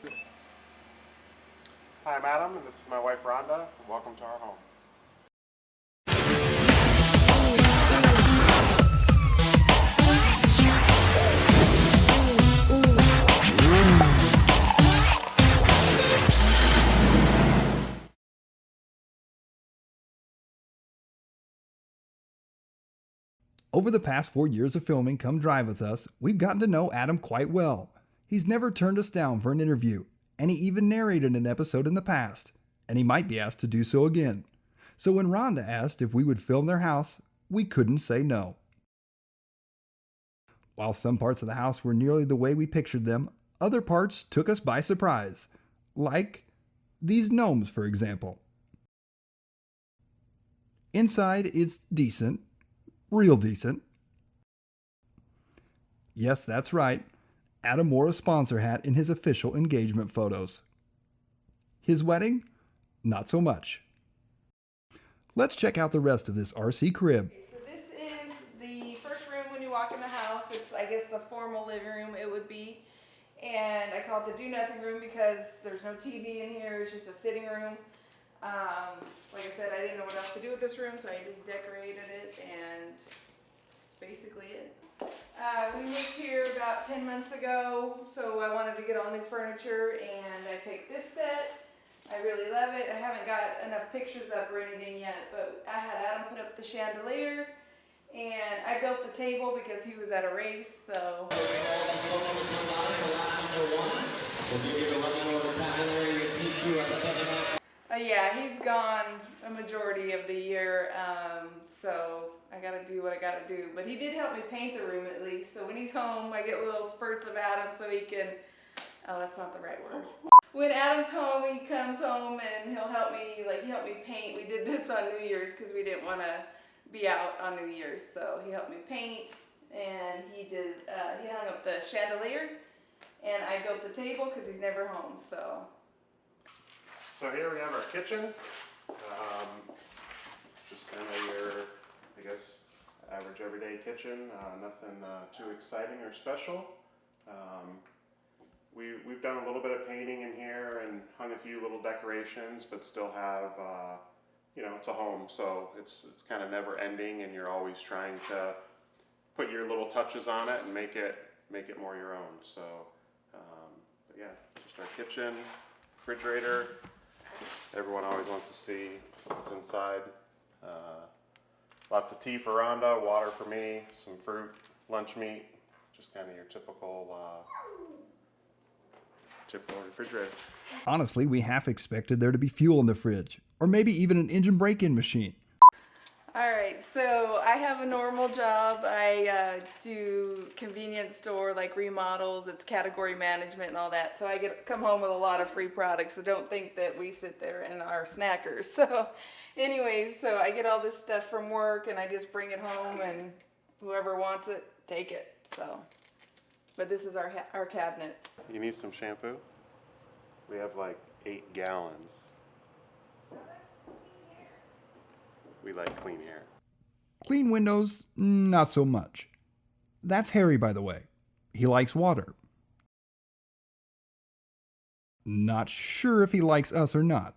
This. Hi, I'm Adam, and this is my wife Rhonda, and welcome to our home. Over the past 4 years of filming Come Drive With Us, we've gotten to know Adam quite well. He's never turned us down for an interview, and he even narrated an episode in the past, and he might be asked to do so again. So when Rhonda asked if we would film their house, we couldn't say no. While some parts of the house were nearly the way we pictured them, other parts took us by surprise. Like these gnomes, for example. Inside, it's decent. Real decent. Yes, that's right. Adam wore a sponsor hat in his official engagement photos. His wedding? Not so much. Let's check out the rest of this RC crib. Okay, so this is the first room when you walk in the house. It's, I guess, the formal living room it would be. And I call it the do-nothing room because there's no TV in here. It's just a sitting room. Like I said, I didn't know what else to do with this room, so I just decorated it, and that's basically it. We moved here about 10 months ago, so I wanted to get all new furniture, and I picked this set. I really love it. I haven't got enough pictures up or anything yet, but I had Adam put up the chandelier, and I built the table because he was at a race, so. Yeah, he's gone a majority of the year, so I gotta do what I gotta do. But he did help me paint the room at least, so when he's home, I get little spurts of Adam so he can, oh, that's not the right word. When Adam's home, he comes home and he'll help me, like he helped me paint. We did this on New Year's because we didn't want to be out on New Year's, so he helped me paint, and he hung up the chandelier, and I built the table because he's never home, so. So here we have our kitchen. Just kind of your, I guess, average everyday kitchen. Nothing too exciting or special. We've done a little bit of painting in here and hung a few little decorations, but still have, you know, it's a home, so it's kind of never ending, and you're always trying to put your little touches on it and make it more your own. So, but yeah, just our kitchen, refrigerator. Everyone always wants to see what's inside. Lots of tea for Rhonda, water for me, some fruit, lunch meat, just kind of your typical refrigerator. Honestly, we half expected there to be fuel in the fridge, or maybe even an engine break-in machine. Alright, so I have a normal job. I do convenience store, like remodels, it's category management and all that. So I come home with a lot of free products, so don't think that we sit there and are snackers. So anyways, so I get all this stuff from work and I just bring it home, and whoever wants it, take it. So, but this is our cabinet. You need some shampoo? We have like 8 gallons. We like clean hair. Clean windows, not so much. That's Harry, by the way. He likes water. Not sure if he likes us or not.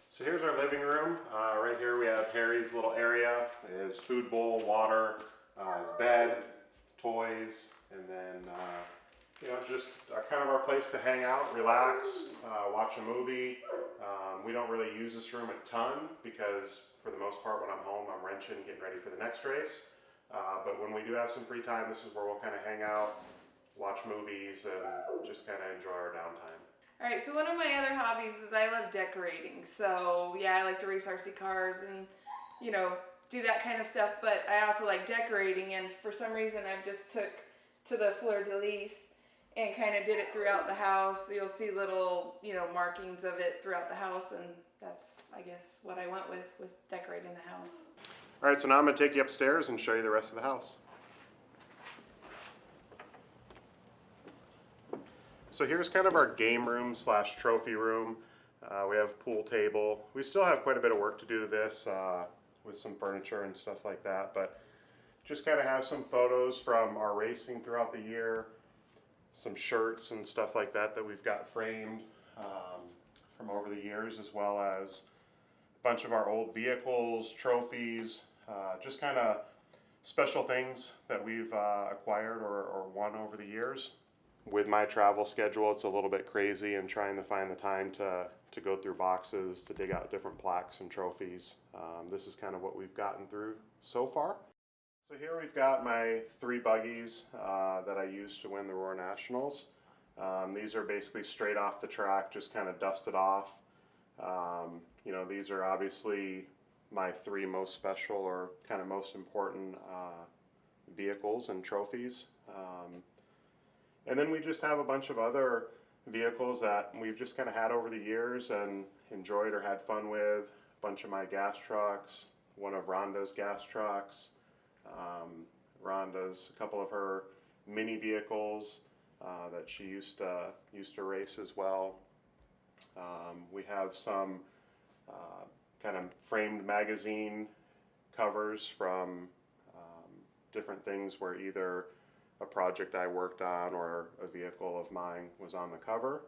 So here's our living room. Right here we have Harry's little area. His food bowl, water, his bed, toys, and then you know, just kind of our place to hang out, relax, watch a movie. We don't really use this room a ton because for the most part when I'm home I'm wrenching, getting ready for the next race. But when we do have some free time, this is where we'll kind of hang out, watch movies, and just kind of enjoy our downtime. Alright, so one of my other hobbies is I love decorating. So yeah, I like to race RC cars and, you know, do that kind of stuff, but I also like decorating, and for some reason I've just took to the fleur-de-lis and kind of did it throughout the house. You'll see little, you know, markings of it throughout the house, and that's, I guess, what I went with decorating the house. All right, so now I'm gonna take you upstairs and show you the rest of the house. So here's kind of our game room / trophy room. We have a pool table. We still have quite a bit of work to do to this with some furniture and stuff like that, but just kind of have some photos from our racing throughout the year. some shirts and stuff like that that we've got framed from over the years, as well as a bunch of our old vehicles, trophies, just kind of special things that we've acquired or won over the years. With my travel schedule, it's a little bit crazy and trying to find the time to go through boxes, to dig out different plaques and trophies. This is kind of what we've gotten through so far. So here we've got my 3 buggies that I used to win the Roar Nationals. These are basically straight off the track, just kind of dusted off. You know, these are obviously my 3 most special or kind of most important vehicles and trophies. And then we just have a bunch of other vehicles that we've just kind of had over the years and enjoyed or had fun with. A bunch of my gas trucks, one of Rhonda's gas trucks, Rhonda's, a couple of her mini vehicles that she used to race as well. We have some kind of framed magazine covers from different things where either a project I worked on or a vehicle of mine was on the cover,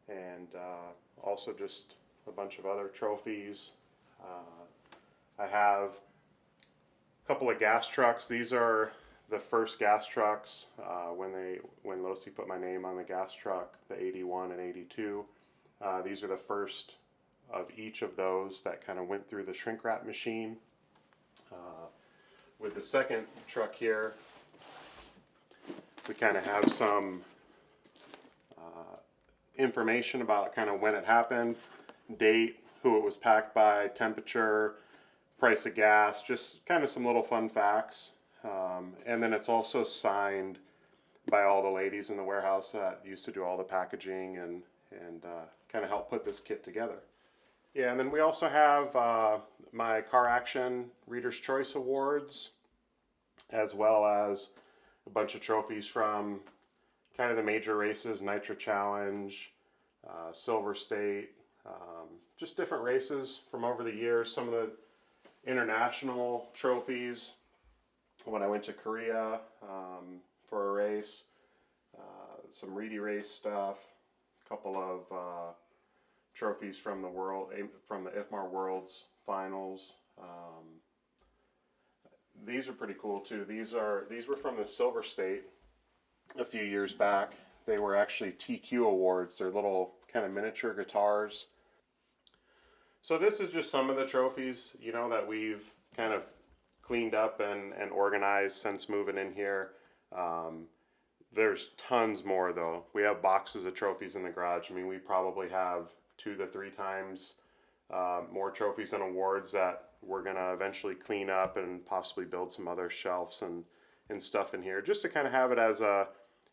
and also just a bunch of other trophies. I have a couple of gas trucks. These are the first gas trucks when Losi put my name on the gas truck, the 81 and 82. These are the first of each of those that kind of went through the shrink wrap machine. With the second truck here, we kind of have some information about kind of when it happened, date, who it was packed by, temperature, price of gas, just kind of some little fun facts. And then it's also signed by all the ladies in the warehouse that used to do all the packaging and kind of help put this kit together. Yeah, and then we also have my Car Action Reader's Choice Awards, as well as a bunch of trophies from kind of the major races, Nitro Challenge, Silver State, just different races from over the years. Some of the international trophies when I went to Korea for a race, some Reedy race stuff, a couple of trophies from the IFMAR Worlds Finals. These are pretty cool too. These were from the Silver State a few years back. They were actually TQ awards. They're little kind of miniature guitars. So this is just some of the trophies, you know, that we've kind of cleaned up and organized since moving in here. There's tons more though. We have boxes of trophies in the garage. I mean, we probably have 2 to 3 times more trophies and awards that we're gonna eventually clean up and possibly build some other shelves and stuff in here, just to kind of have it as a,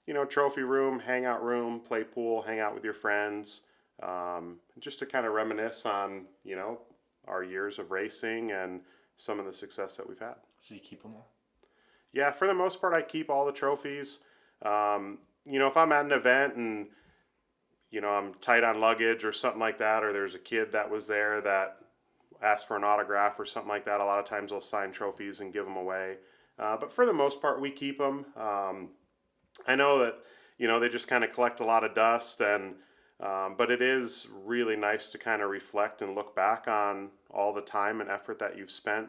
you know, trophy room, hangout room, play pool, hang out with your friends, just to kind of reminisce on, you know, our years of racing and some of the success that we've had. So you keep them all? Yeah, for the most part, I keep all the trophies. You know, if I'm at an event and, you know, I'm tight on luggage or something like that, or there's a kid that was there that asked for an autograph or something like that, a lot of times I'll sign trophies and give them away. But for the most part, we keep them. I know that, you know, they just kind of collect a lot of dust, and but it is really nice to kind of reflect and look back on all the time and effort that you've spent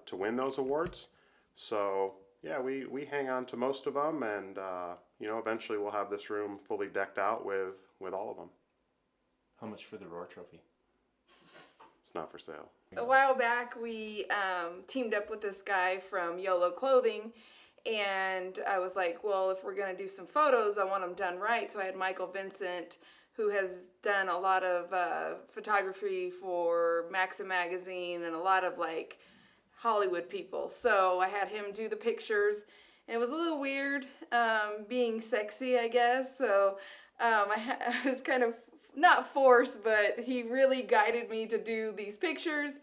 to win those awards. So yeah, we hang on to most of them, and you know, eventually we'll have this room fully decked out with all of them. How much for the Roar trophy? It's not for sale. A while back, we teamed up with this guy from YOLO Clothing, and I was like, well, if we're going to do some photos, I want them done right. So I had Vincent, who has done a lot of photography for Maxim magazine and a lot of like Hollywood people. So I had him do the pictures. And it was a little weird being sexy, I guess. So I was kind of not forced, but he really guided me to do these pictures.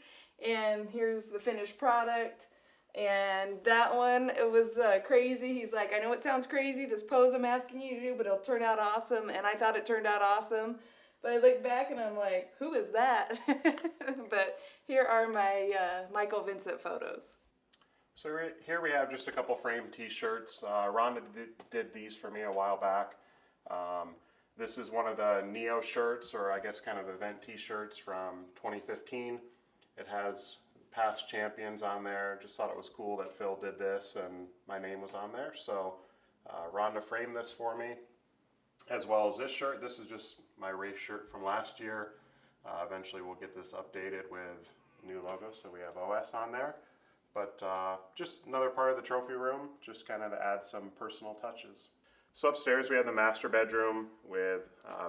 And here's the finished product. And that one, it was crazy. He's like, I know it sounds crazy, this pose I'm asking you to do, but it'll turn out awesome. And I thought it turned out awesome. But I look back and I'm like, who is that? But here are my Vincent photos. So here we have just a couple framed t-shirts. Rhonda did these for me a while back. This is one of the Neo shirts, or I guess kind of event t-shirts from 2015. It has past champions on there. Just thought it was cool that Phil did this and my name was on there. So Rhonda framed this for me, as well as this shirt. This is just my race shirt from last year. Eventually we'll get this updated with new logo, so we have OS on there. But just another part of the trophy room, just kind of to add some personal touches. So upstairs we have the master bedroom with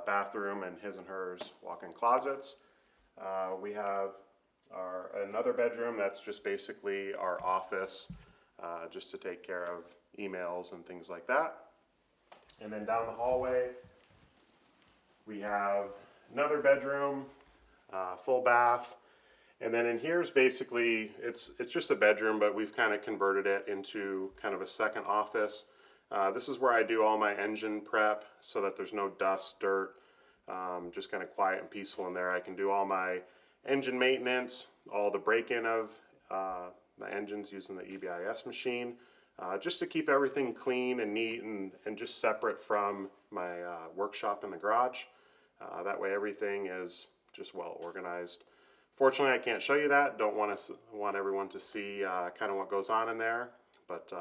bathroom and his and hers walk-in closets. We have another bedroom that's just basically our office, just to take care of emails and things like that. And then down the hallway we have another bedroom, full bath. And then in here is basically, it's just a bedroom, but we've kind of converted it into kind of a second office. This is where I do all my engine prep so that there's no dust, dirt, just kind of quiet and peaceful in there. I can do all my engine maintenance, all the break-in of my engines using the EBIS machine, just to keep everything clean and neat and just separate from my workshop in the garage. That way everything is just well organized. Fortunately, I can't show you that. Don't want everyone to see kind of what goes on in there, but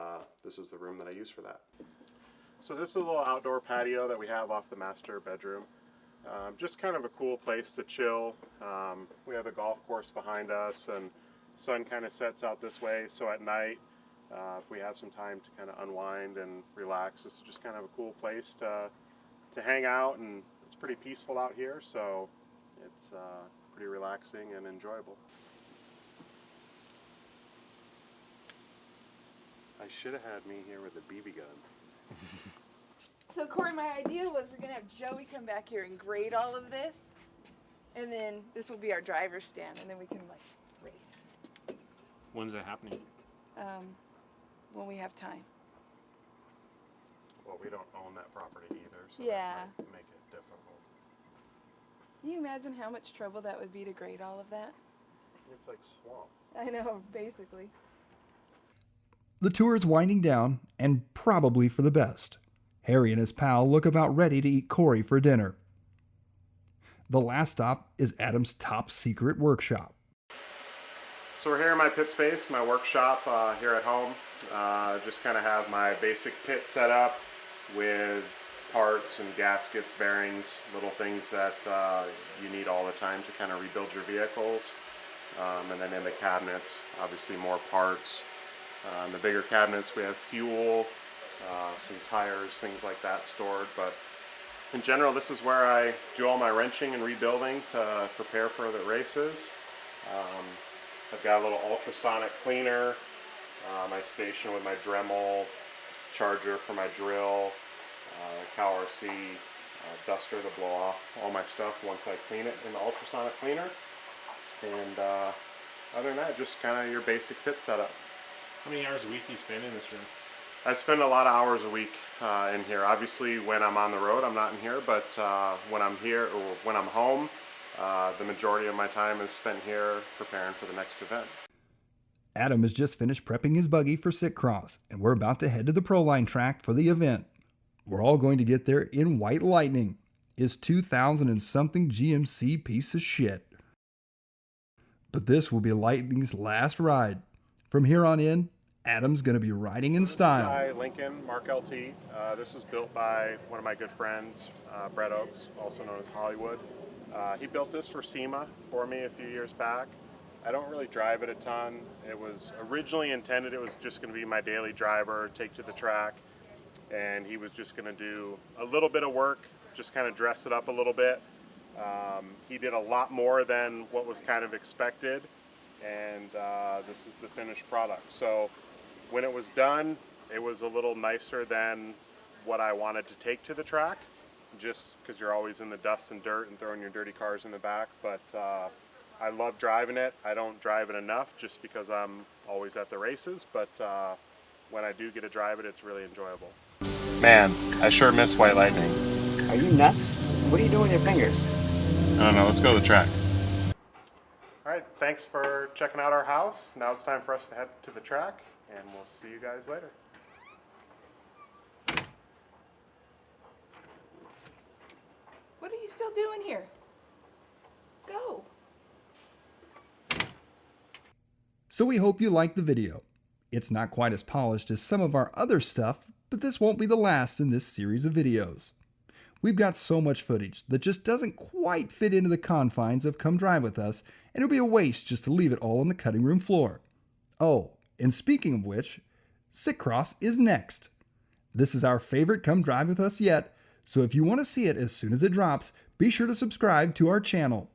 this is the room that I use for that. So this is a little outdoor patio that we have off the master bedroom. Just kind of a cool place to chill. We have a golf course behind us, and the sun kind of sets out this way, so at night, if we have some time to kind of unwind and relax, this is just kind of a cool place to hang out, and it's pretty peaceful out here, so it's pretty relaxing and enjoyable. I should have had me here with a BB gun. So Cory, my idea was we're gonna have Joey come back here and grade all of this, and then this will be our driver's stand, and then we can like race When's that happening? when we have time. Well, we don't own that property either, so Yeah. that might make it difficult. Can you imagine how much trouble that would be to grade all of that? It's like swamp. I know, basically. The tour is winding down, and probably for the best. Harry and his pal look about ready to eat Cory for dinner. The last stop is Adam's top secret workshop. So we're here in my pit space, my workshop here at home. Just kind of have my basic pit set up with parts and gaskets, bearings, little things that you need all the time to kind of rebuild your vehicles. And then in the cabinets, obviously more parts. In the bigger cabinets we have fuel, some tires, things like that stored. But in general, this is where I do all my wrenching and rebuilding to prepare for the races. I've got a little ultrasonic cleaner, my station with my Dremel, charger for my drill, CalRC, duster to blow off all my stuff once I clean it in the ultrasonic cleaner. And other than that, just kind of your basic pit setup. How many hours a week do you spend in this room? I spend a lot of hours a week in here. Obviously, when I'm on the road, I'm not in here, but when I'm here or when I'm home, the majority of my time is spent here preparing for the next event. Adam has just finished prepping his buggy for Sitcross, and we're about to head to the Proline track for the event. We're all going to get there in White Lightning, his 2000 and something GMC piece of shit. But this will be Lightning's last ride. From here on in, Adam's going to be riding in style. This is my Lincoln Mark LT. This was built by one of my good friends, Brett Oakes, also known as Hollywood. He built this for SEMA for me a few years back. I don't really drive it a ton. It was originally intended, it was just going to be my daily driver, take to the track. And he was just going to do a little bit of work, just kind of dress it up a little bit. He did a lot more than what was kind of expected. And this is the finished product. So when it was done, it was a little nicer than what I wanted to take to the track, just because you're always in the dust and dirt and throwing your dirty cars in the back. But I love driving it. I don't drive it enough just because I'm always at the races, but when I do get to drive it, it's really enjoyable. Man, I sure miss White Lightning. Are you nuts? What are you doing with your fingers? I don't know, let's go to the track. All right, thanks for checking out our house. Now it's time for us to head to the track, and we'll see you guys later. still doing here? Go. So we hope you liked the video. It's not quite as polished as some of our other stuff, but this won't be the last in this series of videos. We've got so much footage that just doesn't quite fit into the confines of Come Drive With Us, and it'll be a waste just to leave it all on the cutting room floor. Oh, and speaking of which, Sitcross is next. This is our favorite Come Drive With Us yet, so if you want to see it as soon as it drops, be sure to subscribe to our channel.